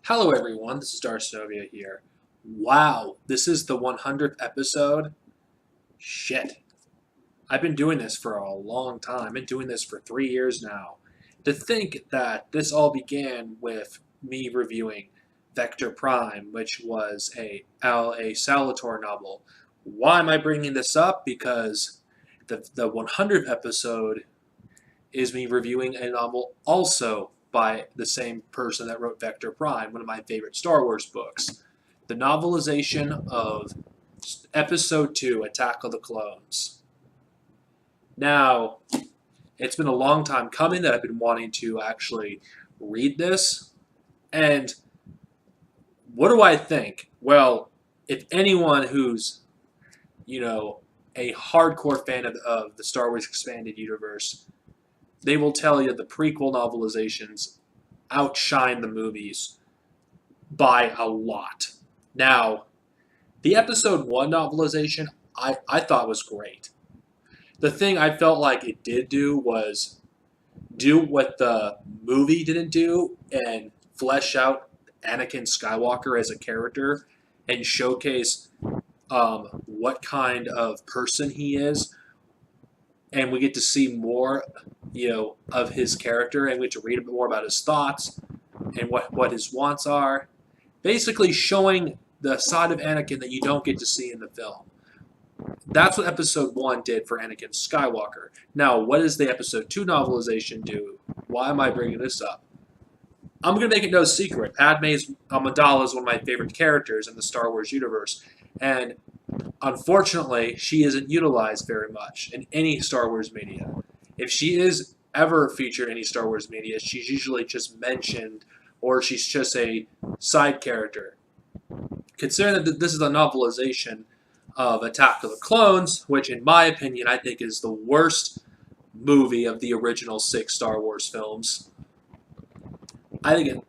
Hello everyone, this is Darcenovia here. Wow, this is the 100th episode? Shit. I've been doing this for a long time. I've been doing this for 3 years now. To think that this all began with me reviewing Vector Prime, which was a Salvatore novel. Why am I bringing this up? Because the 100th episode is me reviewing a novel also by the same person that wrote Vector Prime, one of my favorite Star Wars books. The novelization of Episode 2, Attack of the Clones. Now, it's been a long time coming that I've been wanting to actually read this. And what do I think? Well, if anyone who's, a hardcore fan of the Star Wars Expanded Universe, they will tell you the prequel novelizations outshine the movies by a lot. Now, the episode 1 novelization I thought was great. The thing I felt like it did do was do what the movie didn't do and flesh out Anakin Skywalker as a character and showcase what kind of person he is. And we get to see more, of his character, and we get to read a bit more about his thoughts and what his wants are. Basically showing the side of Anakin that you don't get to see in the film. That's what Episode 1 did for Anakin Skywalker. Now, what does the Episode 2 novelization do? Why am I bringing this up? I'm going to make it no secret. Padme Amidala is one of my favorite characters in the Star Wars universe. And unfortunately, she isn't utilized very much in any Star Wars media. If she is ever featured in any Star Wars media, she's usually just mentioned or she's just a side character. Considering that this is a novelization of Attack of the Clones, which in my opinion I think is the worst movie of the original 6 Star Wars films. I think it,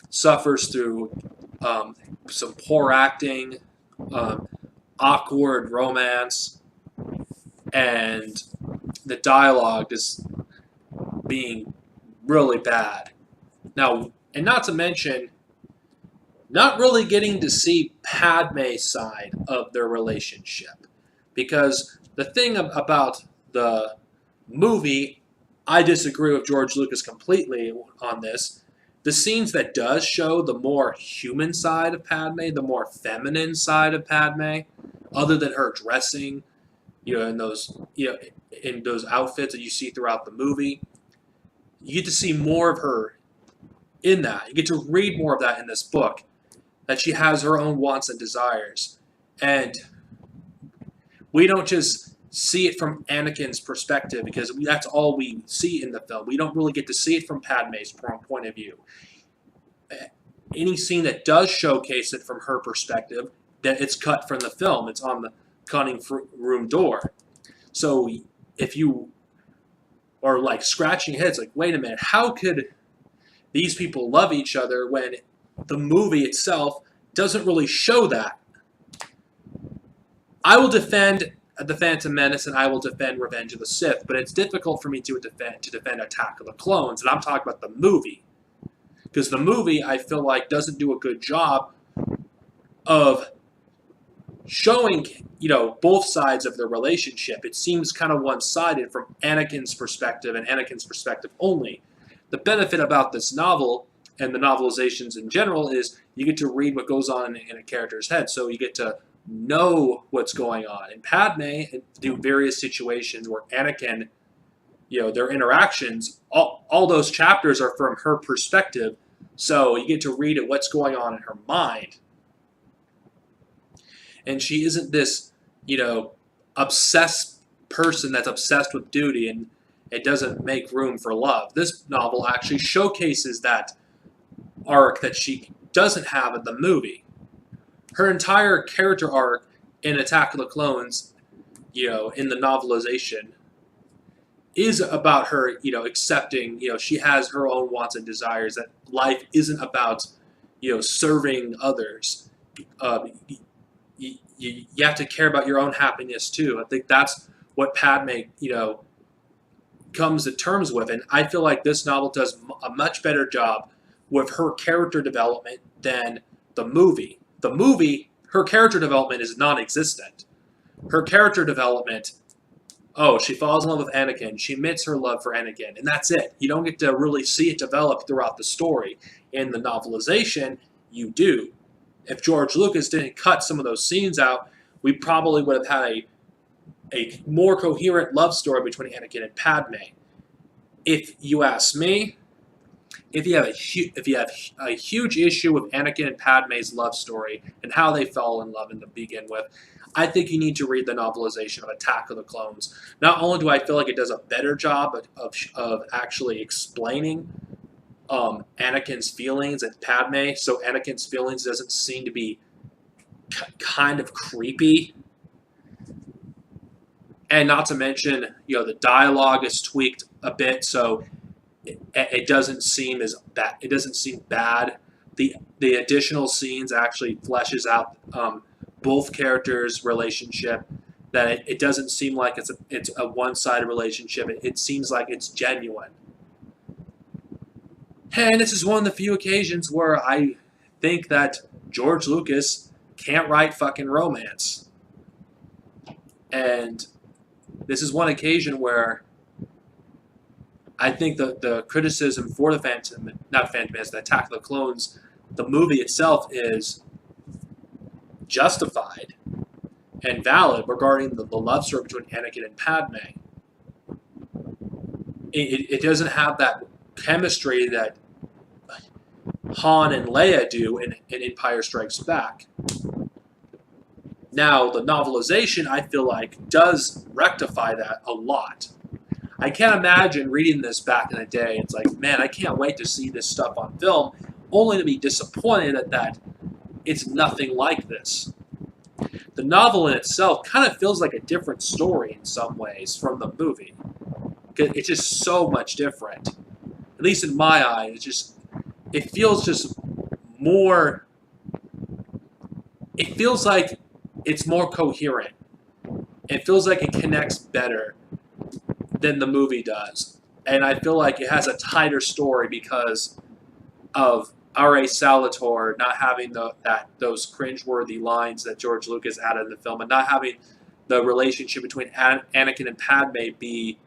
suffers through some poor acting, awkward romance, and the dialogue just being really bad. Now, and not to mention, not really getting to see Padme's side of their relationship. Because the thing about the movie, I disagree with George Lucas completely on this. The scenes that does show the more human side of Padme, the more feminine side of Padme, other than her dressing, in those outfits that you see throughout the movie, you get to see more of her in that. You get to read more of that in this book, that she has her own wants and desires. And we don't just see it from Anakin's perspective, because that's all we see in the film. We don't really get to see it from Padme's point of view. Any scene that does showcase it from her perspective, that it's cut from the film. It's on the cutting room door. So if you are like scratching your heads, like, wait a minute, how could these people love each other when the movie itself doesn't really show that? I will defend The Phantom Menace, and I will defend Revenge of the Sith, but it's difficult for me to defend Attack of the Clones, and I'm talking about the movie. Because the movie, I feel like, doesn't do a good job of showing, both sides of the relationship. It seems kind of one-sided from Anakin's perspective, and Anakin's perspective only. The benefit about this novel, and the novelizations in general, is you get to read what goes on in a character's head, so you get to know what's going on. And Padme, do various situations where Anakin, their interactions, all those chapters are from her perspective, so you get to read it, what's going on in her mind. And she isn't this, obsessed person that's obsessed with duty and it doesn't make room for love. This novel actually showcases that arc that she doesn't have in the movie. Her entire character arc in Attack of the Clones, in the novelization, is about her, accepting, she has her own wants and desires, that life isn't about, serving others. You have to care about your own happiness too. I think that's what Padme, comes to terms with. And I feel like this novel does a much better job with her character development than the movie. The movie, her character development is non-existent. Her character development, oh, she falls in love with Anakin. She admits her love for Anakin, and that's it. You don't get to really see it develop throughout the story. In the novelization, you do. If George Lucas didn't cut some of those scenes out, we probably would have had a more coherent love story between Anakin and Padme. If you ask me, if you have a huge issue with Anakin and Padme's love story and how they fell in love to begin with, I think you need to read the novelization of Attack of the Clones. Not only do I feel like it does a better job of actually explaining Anakin's feelings and Padme, so Anakin's feelings doesn't seem to be kind of creepy. And not to mention, the dialogue is tweaked a bit, so it doesn't seem as bad. It doesn't seem bad. The additional scenes actually fleshes out both characters' relationship. That it doesn't seem like it's a one-sided relationship. It seems like it's genuine. And this is one of the few occasions where I think that George Lucas can't write fucking romance. And this is one occasion where I think the criticism for the the Attack of the Clones, the movie itself is justified and valid regarding the love story between Anakin and Padme. It doesn't have that chemistry that Han and Leia do in Empire Strikes Back. Now, the novelization, I feel like, does rectify that a lot. I can't imagine reading this back in the day. It's like, man, I can't wait to see this stuff on film, only to be disappointed that it's nothing like this. The novel in itself kind of feels like a different story in some ways from the movie. It's just so much different. At least in my eye, it feels just more. It feels like it's more coherent. It feels like it connects better than the movie does. And I feel like it has a tighter story because of R.A. Salvatore not having those cringeworthy lines that George Lucas added in the film, and not having the relationship between Anakin and Padme be,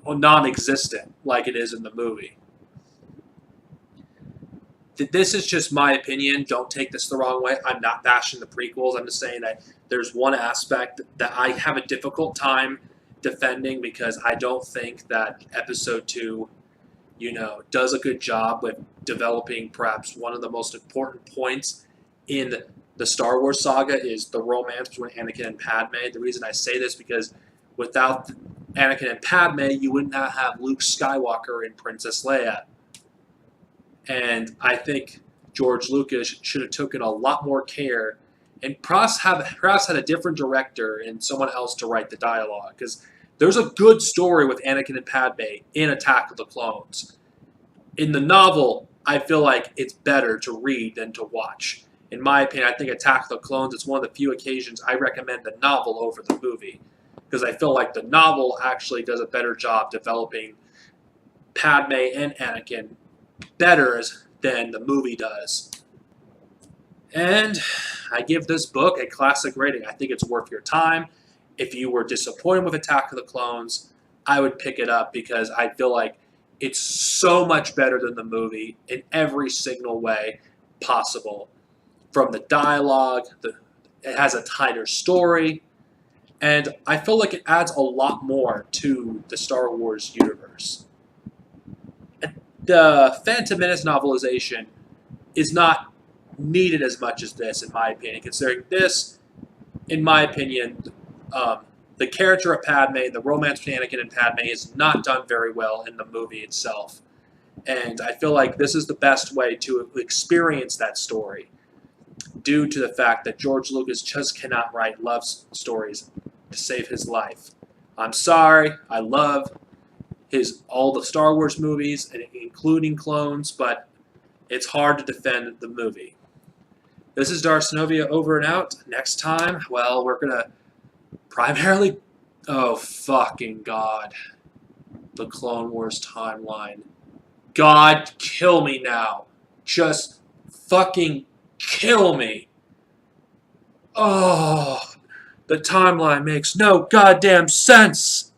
non-existent like it is in the movie. This is just my opinion. Don't take this the wrong way. I'm not bashing the prequels. I'm just saying that there's one aspect that I have a difficult time defending because I don't think that Episode 2, does a good job with developing perhaps one of the most important points in the Star Wars saga is the romance between Anakin and Padme. The reason I say this because without Anakin and Padme, you would not have Luke Skywalker and Princess Leia. And I think George Lucas should have taken a lot more care and perhaps had a different director and someone else to write the dialogue. Because there's a good story with Anakin and Padme in Attack of the Clones. In the novel, I feel like it's better to read than to watch. In my opinion, I think Attack of the Clones is one of the few occasions I recommend the novel over the movie. Because I feel like the novel actually does a better job developing Padme and Anakin better than the movie does. And I give this book a classic rating. I think it's worth your time. If you were disappointed with Attack of the Clones, I would pick it up because I feel like it's so much better than the movie in every single way possible. From the dialogue, it has a tighter story, and I feel like it adds a lot more to the Star Wars universe. The Phantom Menace novelization is not needed as much as this, in my opinion, considering this, in my opinion, the character of Padme, the romance between Anakin and Padme is not done very well in the movie itself. And I feel like this is the best way to experience that story due to the fact that George Lucas just cannot write love stories to save his life. I'm sorry, I love all the Star Wars movies, including Clones, but it's hard to defend the movie. This is Darcenovia over and out. Next time, well, we're going to primarily... Oh, fucking God. The Clone Wars timeline. God, kill me now. Just fucking kill me. Oh, the timeline makes no goddamn sense.